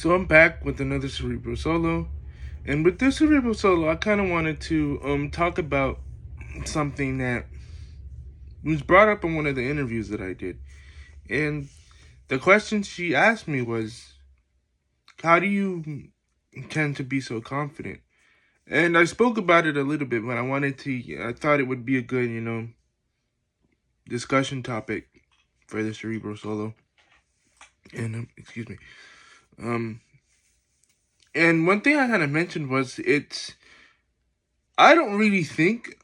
So I'm back with another Cerebral Solo. And with this Cerebral Solo, I kind of wanted to talk about something that was brought up in one of the interviews that I did. And the question she asked me was, how do you tend to be so confident? And I spoke about it a little bit, but I thought it would be a good, discussion topic for the Cerebral Solo. And, excuse me. Um, and one thing I kind of mentioned was I don't really think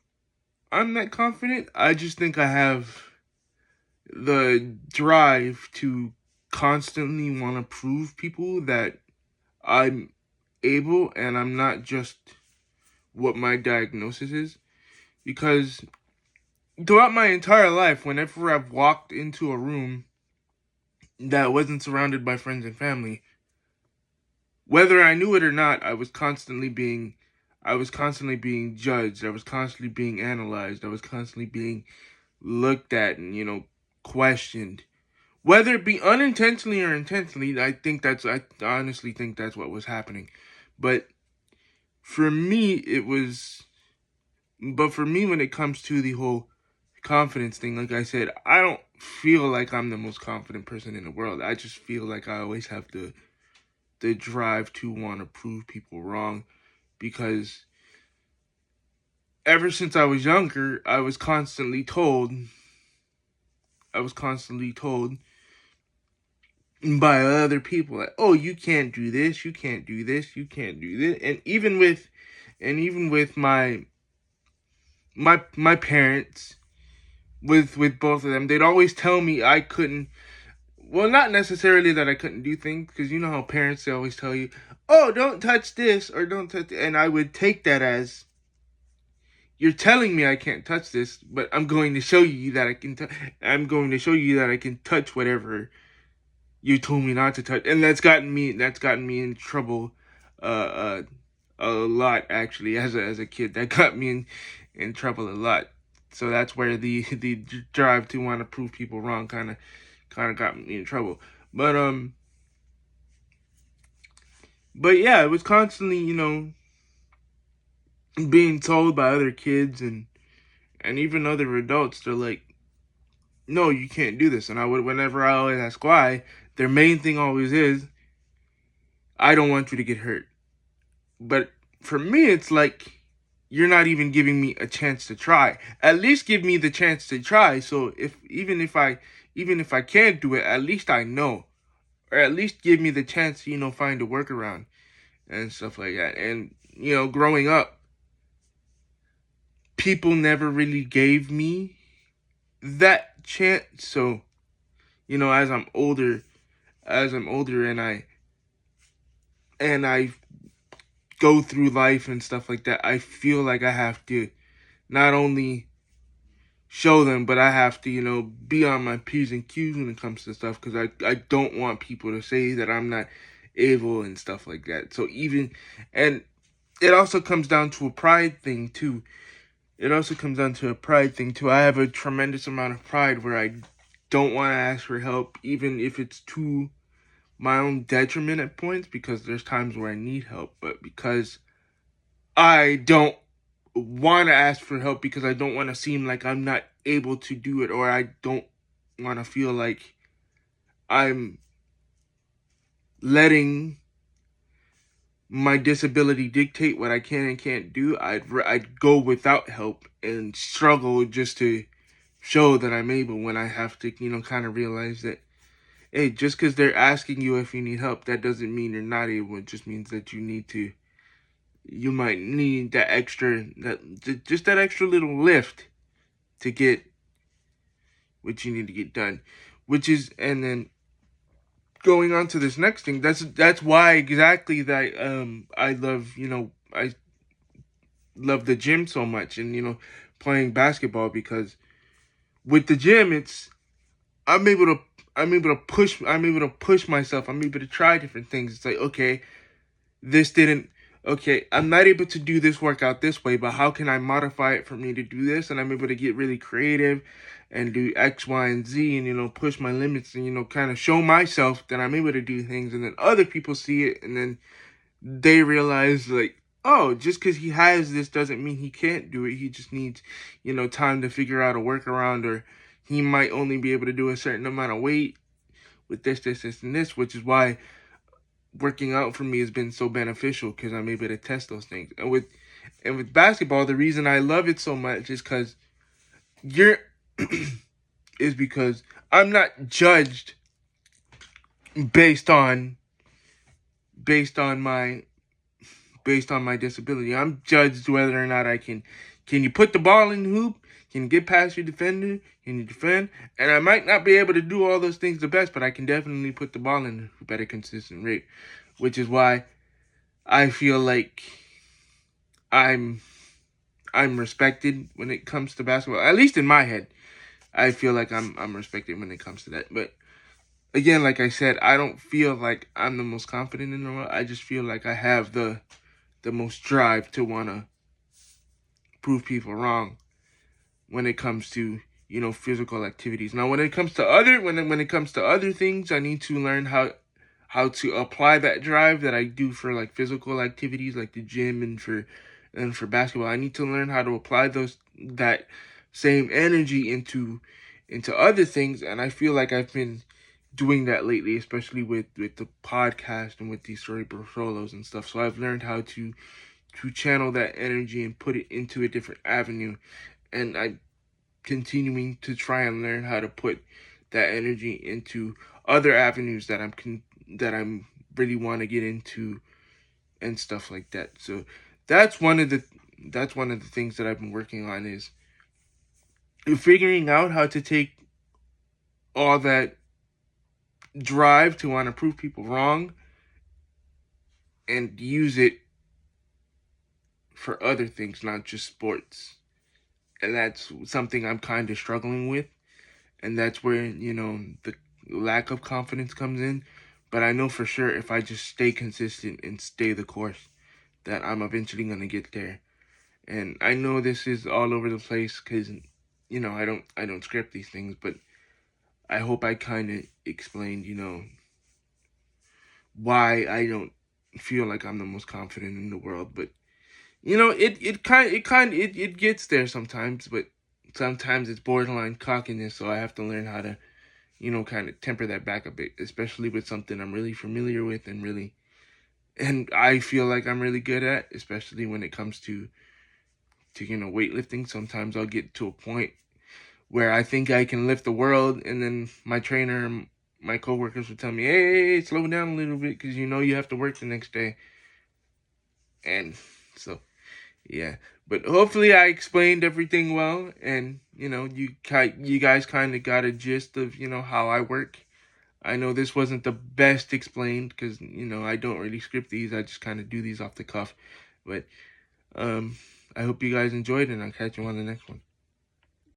I'm that confident. I just think I have the drive to constantly want to prove people that I'm able and I'm not just what my diagnosis is. Because throughout my entire life, whenever I've walked into a room that wasn't surrounded by friends and family, whether I knew it or not, I was constantly being judged. I was constantly being analyzed. I was constantly being looked at and, questioned. Whether it be unintentionally or intentionally, I honestly think that's what was happening. But for me, when it comes to the whole confidence thing, like I said, I don't feel like I'm the most confident person in the world. I just feel like I always have the drive to want to prove people wrong, because ever since I was younger, I was constantly told by other people, like, oh, you can't do this, you can't do this, you can't do this. And even with my parents, with both of them, they'd always tell me I couldn't. Well, not necessarily that I couldn't do things, because you know how parents, they always tell you, oh, don't touch this or don't touch, and I would take that as, you're telling me I can't touch this, but I'm going to show you that I can. I'm going to show you that I can touch whatever you told me not to touch. And that's gotten me in trouble, uh, a lot, actually, as a kid. That got me in trouble a lot. So that's where the drive to want to prove people wrong kind of got me in trouble. But yeah, it was constantly, being told by other kids and even other adults. They're like, no, you can't do this. And whenever I always ask why, their main thing always is, I don't want you to get hurt. But for me, it's like, you're not even giving me a chance to try. At least give me the chance to try. So even if I can't do it, at least I know, or at least give me the chance to, find a workaround and stuff like that. And growing up, people never really gave me that chance. So as I'm older and I go through life and stuff like that, I feel like I have to not only show them, but I have to, be on my P's and Q's when it comes to stuff, because I don't want people to say that I'm not able and stuff like that. And it also comes down to a pride thing too. I have a tremendous amount of pride where I don't want to ask for help, even if it's to my own detriment at points, because there's times where I need help, but because I don't want to ask for help, because I don't want to seem like I'm not able to do it, or I don't want to feel like I'm letting my disability dictate what I can and can't do. I'd go without help and struggle just to show that I'm able, when I have to, kind of realize that, hey, just because they're asking you if you need help, that doesn't mean you're not able. It just means that you might need just that extra little lift to get what you need to get done. And then going on to this next thing, that's why exactly that I love the gym so much, and playing basketball, because with the gym, I'm able to I'm able to push myself. I'm able to try different things. It's like, okay, this didn't okay, I'm not able to do this workout this way, but how can I modify it for me to do this? And I'm able to get really creative, and do X, Y, and Z, and, you know, push my limits and, you know, kind of show myself that I'm able to do things. And then other people see it, and then they realize, like, oh, just because he has this doesn't mean he can't do it. He just needs, you know, time to figure out a workaround, or he might only be able to do a certain amount of weight with this, and this, which is why working out for me has been so beneficial, because I'm able to test those things. And with basketball, the reason I love it so much is you're is because I'm not judged based on based on my based on my disability. I'm judged whether or not can you put the ball in the hoop? Can you get past your defender? Can you defend? And I might not be able to do all those things the best, but I can definitely put the ball in the hoop at a consistent rate, which is why I feel like I'm respected when it comes to basketball. At least in my head, I feel like I'm respected when it comes to that. But again, like I said, I don't feel like I'm the most confident in the world. I just feel like I have the most drive to want to prove people wrong when it comes to, you know, physical activities. Now, when it comes to other things, I need to learn how to apply that drive that I do for like physical activities like the gym and for basketball. I need to learn how to apply that same energy into other things, and I feel like I've been doing that lately, especially with the podcast and with these Cerebral solos and stuff. So I've learned how to channel that energy and put it into a different avenue, and I'm continuing to try and learn how to put that energy into other avenues that I'm really want to get into and stuff like that. So that's one of the things that I've been working on, is figuring out how to take all that drive to want to prove people wrong and use it for other things, not just sports. And that's something I'm kind of struggling with. And that's where, you know, the lack of confidence comes in. But I know for sure if I just stay consistent and stay the course, that I'm eventually going to get there. And I know this is all over the place because, you know, I don't script these things, but I hope I kind of explained, you know, why I don't feel like I'm the most confident in the world. But, you know, it gets there sometimes, but sometimes it's borderline cockiness, so I have to learn how to, you know, kind of temper that back a bit, especially with something I'm really familiar with and I feel like I'm really good at, especially when it comes to you know, weightlifting. Sometimes I'll get to a point where I think I can lift the world, and then my trainer and my coworkers will tell me, hey, slow down a little bit, because you know you have to work the next day. And so, yeah. But hopefully I explained everything well, and, you know, you guys kind of got a gist of, you know, how I work. I know this wasn't the best explained, because, you know, I don't really script these. I just kind of do these off the cuff. But I hope you guys enjoyed, and I'll catch you on the next one.